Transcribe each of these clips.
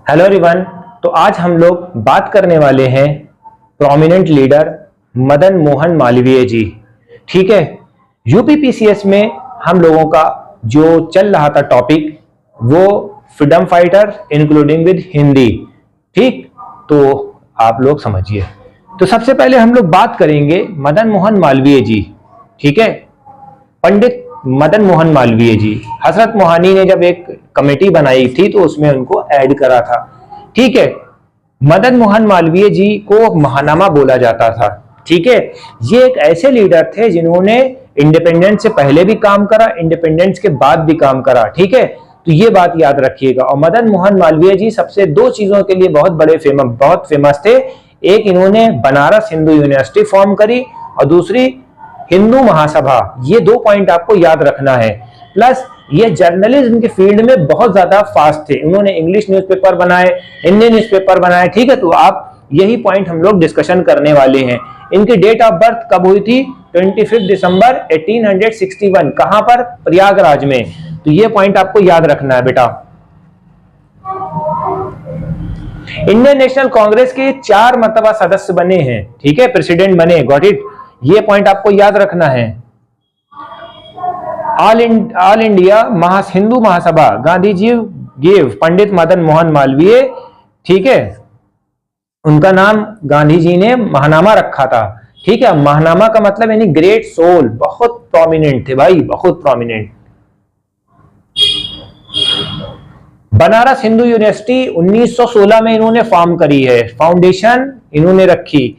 Hello everyone. तो आज हम लोग बात करने वाले हैं प्रोमिनेंट लीडर मदन मोहन मालवीय जी। ठीक है, यूपीपीसीएस में हम लोगों का जो चल रहा था टॉपिक वो freedom fighter including with Hindi. ठीक, तो आप लोग समझिए। तो सबसे पहले हम लोग बात करेंगे मदन मोहन मालवीय जी। ठीक है, पंडित मदन मोहन मालवीय जी। हजरत मोहानी ने जब एक कमेटी बनाई थी तो उसमें उनको ऐड करा था। ठीक है, मदन मोहन मालवीय जी को महानामा बोला जाता था। ठीक है, ये एक ऐसे लीडर थे जिन्होंने इंडिपेंडेंस से पहले भी काम करा, इंडिपेंडेंस के बाद भी काम करा। ठीक है, तो ये बात याद रखिएगा। और मदन मोहन मालवीय जी सबसे दो चीजों के लिए बहुत फेमस थे। एक, इन्होंने बनारस हिंदू यूनिवर्सिटी फॉर्म करी और दूसरी हिंदू महासभा। ये दो पॉइंट आपको याद रखना है। प्लस ये जर्नलिज्म के फील्ड में बहुत ज्यादा फास्ट थे। उन्होंने इंग्लिश न्यूज़पेपर बनाए, हिंदी न्यूज़पेपर बनाए। ठीक है, तो आप यही पॉइंट हम लोग डिस्कशन करने वाले हैं। इनकी डेट ऑफ बर्थ कब हुई थी? 25 दिसंबर 1861। कहां पर? प्रयागराज में। तो ये पॉइंट आपको याद रखना है बेटा। इंडियन नेशनल कांग्रेस के 4 मर्तबा सदस्य बने हैं। ठीक है, प्रेसिडेंट बने। Got it? ये पॉइंट आपको याद रखना है। All India Hindu Mahasabha Gandhi ji give Pandit Madan Mohan Malviya. ठीक है, उनका नाम गांधी जी ने महानामा रखा था। ठीक है, महानामा का मतलब यानी ग्रेट सोल। बहुत प्रोमिनेंट थे भाई, बहुत प्रोमिनेंट। बनारस हिंदू यूनिवर्सिटी 1916 में इन्होंने फॉर्म करी है। फाउंडेशन इन्होंने रखी।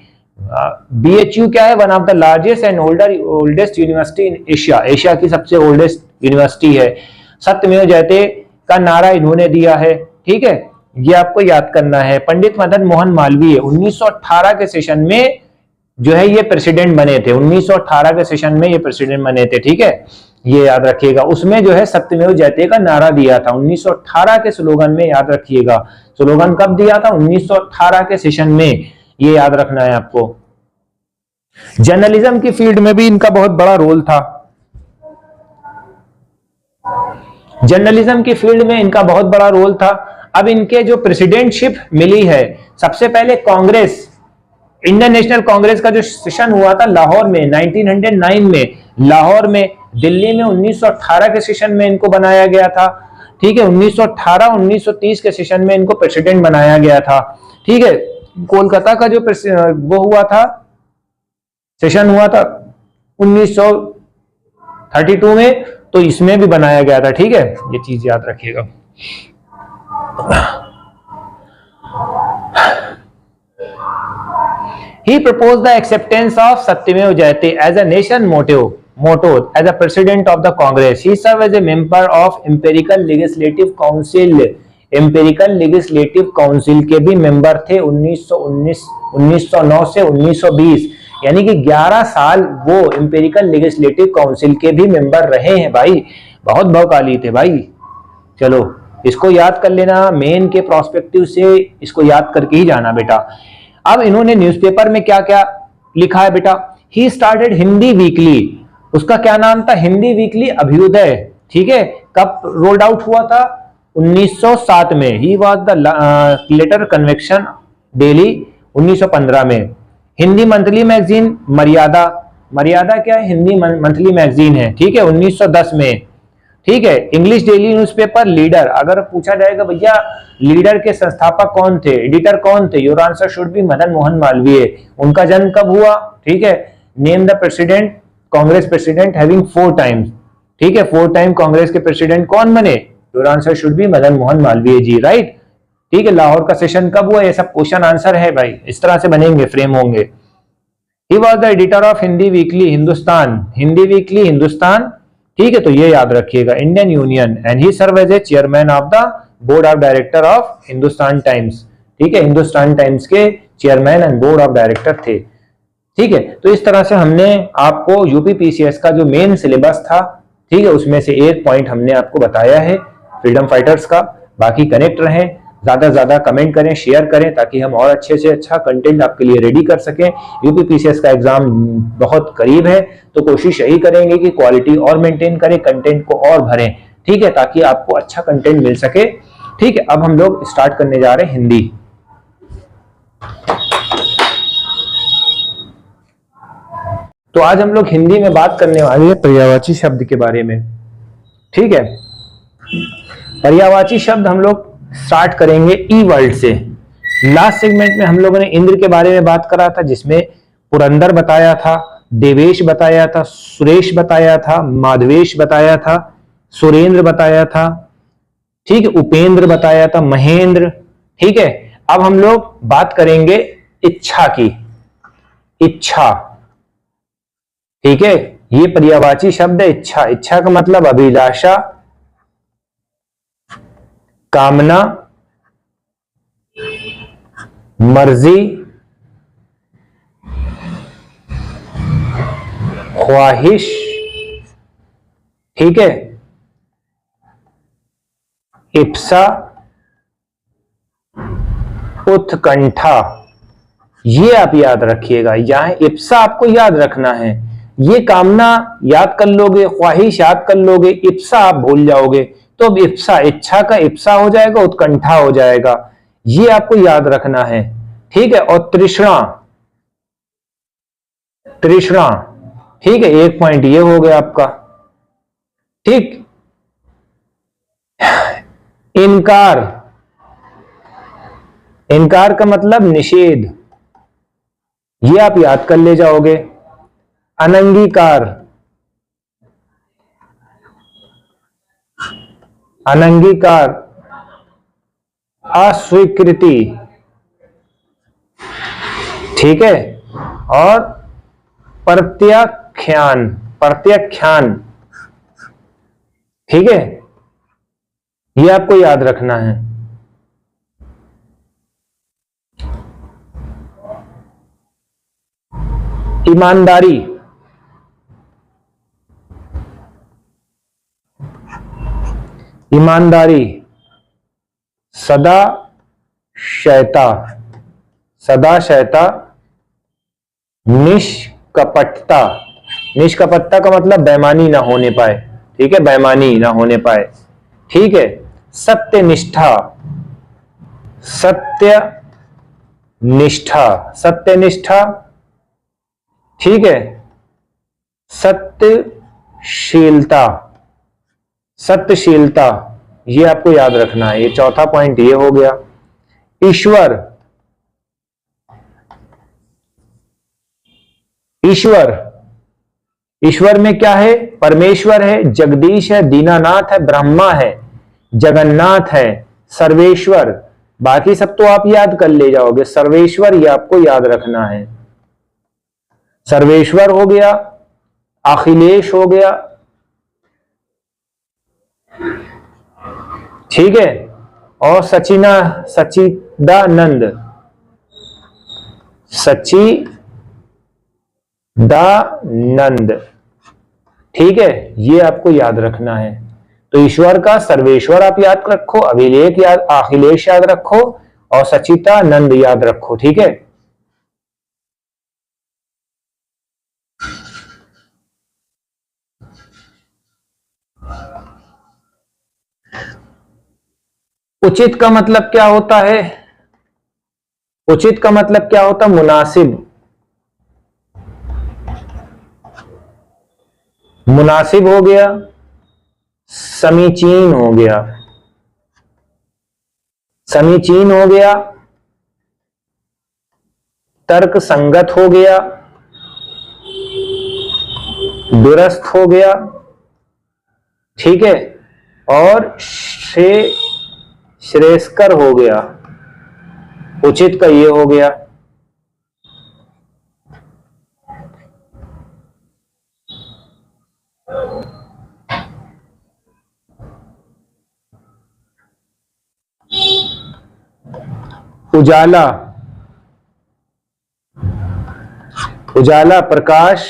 BHU क्या है? One of the largest and oldest university in Asia. Asia की सबसे ओल्डेस्ट यूनिवर्सिटी है। सत्यमेव जयते का नारा इन्होंने दिया है। ठीक है, ये आपको याद करना है। पंडित मदन मोहन मालवीय 1918 के सेशन में जो है ये प्रेसिडेंट बने थे। 1918 के सेशन में ये प्रेसिडेंट बने थे। ठीक है, ये याद रखिएगा। उसमें जो है सत्यमेव जयते का नारा दिया था 1918 के स्लोगन में। याद रखिएगा, स्लोगन कब दिया था? 1918 के सेशन में। ये याद रखना है आपको। जर्नलिज्म की फील्ड में भी इनका बहुत बड़ा रोल था। जर्नलिज्म की फील्ड में इनका बहुत बड़ा रोल था। अब इनके जो प्रेसिडेंटशिप मिली है, सबसे पहले कांग्रेस, इंडियन नेशनल कांग्रेस का जो सेशन हुआ था लाहौर में 1909 में, लाहौर में। दिल्ली में 1918 के सेशन में इनको बनाया गया था। ठीक है, 1918-1930 के सेशन में इनको प्रेसिडेंट बनाया गया था। ठीक है, कोलकाता का जो वो हुआ था, सेशन हुआ था 1932 में, तो इसमें भी बनाया गया था। ठीक है, ये चीज याद रखिएगा। He proposed the acceptance of Satyamev Jayate as a nation motto as a president of the Congress. He served as a member of Empirical Legislative Council. Empirical Legislative Council के भी मेंबर थे 1909 से 1920, यानी कि 11 साल वो एम्पेरिकल लेजिस्लेटिव काउंसिल के भी मेंबर रहे हैं भाई। बहुत बहुकाली थे भाई। चलो इसको याद कर लेना, मेन के प्रोस्पेक्टिव से इसको याद करके ही जाना बेटा। अब इन्होंने न्यूज़पेपर में क्या क्या लिखा है बेटा? He started Hindi weekly. उसका क्या नाम था? हिंदी वीकली अभ्युदय। ठीक है, कब रोल्ड आउट हुआ था? 1907 में। He was the later convection daily 1915 में। हिंदी मंथली मैगजीन मर्यादा। मर्यादा क्या है? हिंदी मंथली मैगजीन है। ठीक है, 1910 में। ठीक है, इंग्लिश डेली न्यूज़पेपर लीडर। अगर पूछा जाएगा भैया लीडर के संस्थापक कौन थे, एडिटर कौन थे, your answer should be Madan Mohan Malviya. उनका जन्म कब हुआ? ठीक है, name the president, Congress president having 4 times. ठीक है, 4 टाइम कांग्रेस के प्रेसिडेंट कौन बने? Your answer should be Madan Mohan Malviya ji. Right? ठीक है, लाहौर का सेशन कब हुआ? ये सब क्वेश्चन आंसर है भाई, इस तरह से बनेंगे, फ्रेम होंगे। He was the editor of Hindi weekly Hindustan. Hindi weekly Hindustan. ठीक है, तो ये याद रखिएगा। Indian union. And he serve as a chairman of the board of director of Hindustan Times. ठीक है, हिंदुस्तान टाइम्स के chairman and board of director थे। ठीक है, तो इस तरह से हमने आपको यूपीपीसीएस का जो मेन सिलेबस था, ठीक है, उसमें से एक पॉइंट हमने आपको बताया है फ्रीडम फाइटर्स का। बाकी कनेक्ट रहें, ज्यादा से ज्यादा कमेंट करें, शेयर करें, ताकि हम और अच्छे से अच्छा कंटेंट आपके लिए रेडी कर सकें। यूपीपीसीएस का एग्जाम बहुत करीब है, तो कोशिश यही करेंगे कि क्वालिटी और मेंटेन करें, कंटेंट को और भरें। ठीक है, ताकि आपको अच्छा कंटेंट मिल सके ठीक है, अब हम लोग स्टार्ट करने जा रहे हैं हिंदी। तो आज हम लोग हिंदी में बात करने वाले हैं पर्यायवाची शब्द के बारे में। ठीक है, पर्यायवाची शब्द हम लोग स्टार्ट करेंगे ई वर्ड से। लास्ट सेगमेंट में हम लोगों ने इंद्र के बारे में बात करा था, जिसमें पुरंदर बताया था, देवेश बताया था, सुरेश बताया था, माधवेश बताया था, सुरेंद्र बताया था, ठीक है, उपेंद्र बताया था, महेंद्र। ठीक है, अब हम लोग बात करेंगे इच्छा की। इच्छा, ठीक है, ये पर्यायवाची शब्द है इच्छा। इच्छा का मतलब अभिलाषा, कामना, मर्जी, ख्वाहिश, ठीक है, इप्सा, उत्कंठा। ये आप याद रखिएगा, यहां इप्सा आपको याद रखना है। ये कामना याद कर लोगे, ख्वाहिश याद कर लोगे, इप्सा आप भूल जाओगे। तो अब इप्सा, इच्छा का इप्सा हो जाएगा, उत्कंठा हो जाएगा। ये आपको याद रखना है। ठीक है, और तृष्णा, तृष्णा, ठीक है, एक पॉइंट ये हो गया आपका। ठीक, इनकार, इनकार का मतलब निषेध, ये आप याद कर ले जाओगे। अनंगीकार, अनंगीकार, अस्वीकृति, ठीक है, और प्रत्याख्यान, प्रत्याख्यान, ठीक है, ये आपको याद रखना है। ईमानदारी, ईमानदारी, सदा शयता, सदा शयता, निष्कपटता, निष्कपटता का मतलब बेईमानी ना होने पाए। ठीक है, बेईमानी ना होने पाए। ठीक है, सत्यनिष्ठा, सत्यनिष्ठा, सत्यनिष्ठा, ठीक है, सत्यशीलता, सत्यशीलता, ये आपको याद रखना है। ये चौथा पॉइंट ये हो गया। ईश्वर, ईश्वर, ईश्वर में क्या है? परमेश्वर है, जगदीश है, दीनानाथ है, ब्रह्मा है, जगन्नाथ है, सर्वेश्वर। बाकी सब तो आप याद कर ले जाओगे, सर्वेश्वर ये आपको याद रखना है। सर्वेश्वर हो गया, अखिलेश हो गया, ठीक है, और सचिदानंद, सचिदानंद, ठीक है, ये आपको याद रखना है। तो ईश्वर का सर्वेश्वर आप याद रखो, अभिलेख याद, अखिलेश याद रखो, और सचिदानंद याद रखो। ठीक है, उचित का मतलब क्या होता है? उचित का मतलब क्या होता है? मुनासिब, मुनासिब हो गया, समीचीन हो गया, समीचीन हो गया, तर्क संगत हो गया, दुरुस्त हो गया, ठीक है, और श्रेयस्कर हो गया। उचित का ये हो गया। उजाला, उजाला प्रकाश,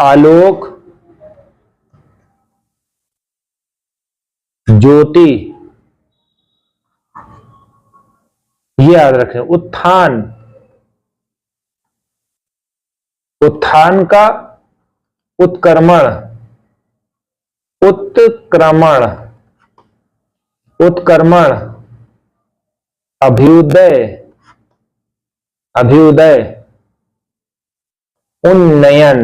आलोक, ज्योति, ये याद रखें। उत्थान, उत्थान का उत्क्रमण, उत्क्रमण, उत्कर्मण, अभ्युदय, अभ्युदय, उन्नयन।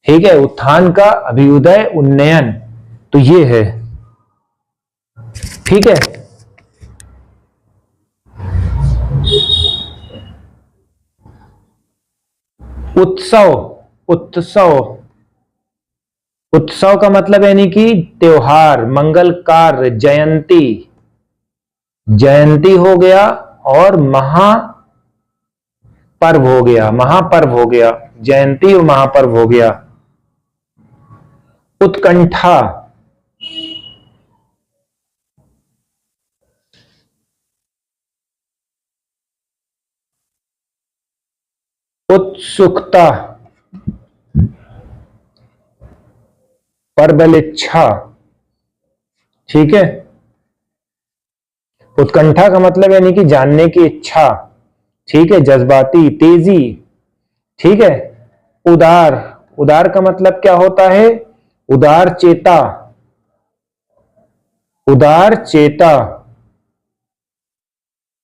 ठीक है, उत्थान का अभ्युदय, उन्नयन, तो ये है। ठीक है, उत्सव, उत्सव, उत्सव का मतलब यानी कि त्योहार, मंगल कार्य, जयंती, जयंती हो गया, और महापर्व हो गया, महापर्व हो गया, जयंती और महापर्व हो गया। उत्कंठा, उत्सुकता, प्रबल इच्छा। ठीक है, उत्कंठा का मतलब यानी कि जानने की इच्छा। ठीक है, जज्बाती, तेजी। ठीक है, उदार, उदार का मतलब क्या होता है? उदार चेता, उदार चेता।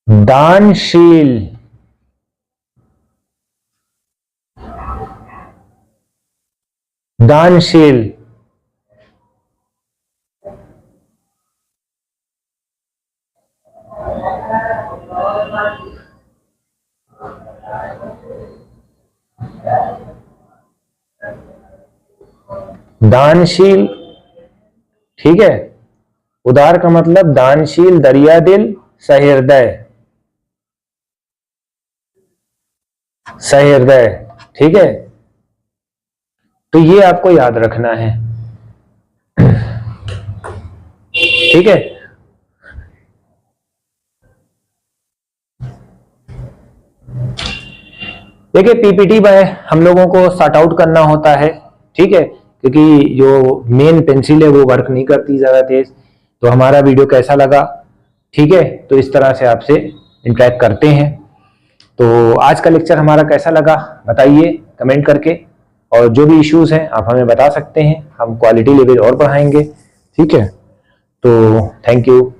दानशील, दानशील। दानशील। ठीक है, उदार का मतलब दानशील, दरिया दिल, सहृदय, सहृदय। ठीक है, तो ये आपको याद रखना है। ठीक है, देखिए पीपीटी में हम लोगों को सॉर्ट आउट करना होता है। ठीक है, क्योंकि जो मेन पेंसिल है वो वर्क नहीं करती ज्यादा तेज। तो हमारा वीडियो कैसा लगा? ठीक है, तो इस तरह से आपसे इंटरेक्ट करते हैं। तो आज का लेक्चर हमारा कैसा लगा बताइए कमेंट करके, और जो भी इश्यूज हैं आप हमें बता सकते हैं, हम क्वालिटी लेवल और बढ़ाएंगे। ठीक है, तो थैंक यू।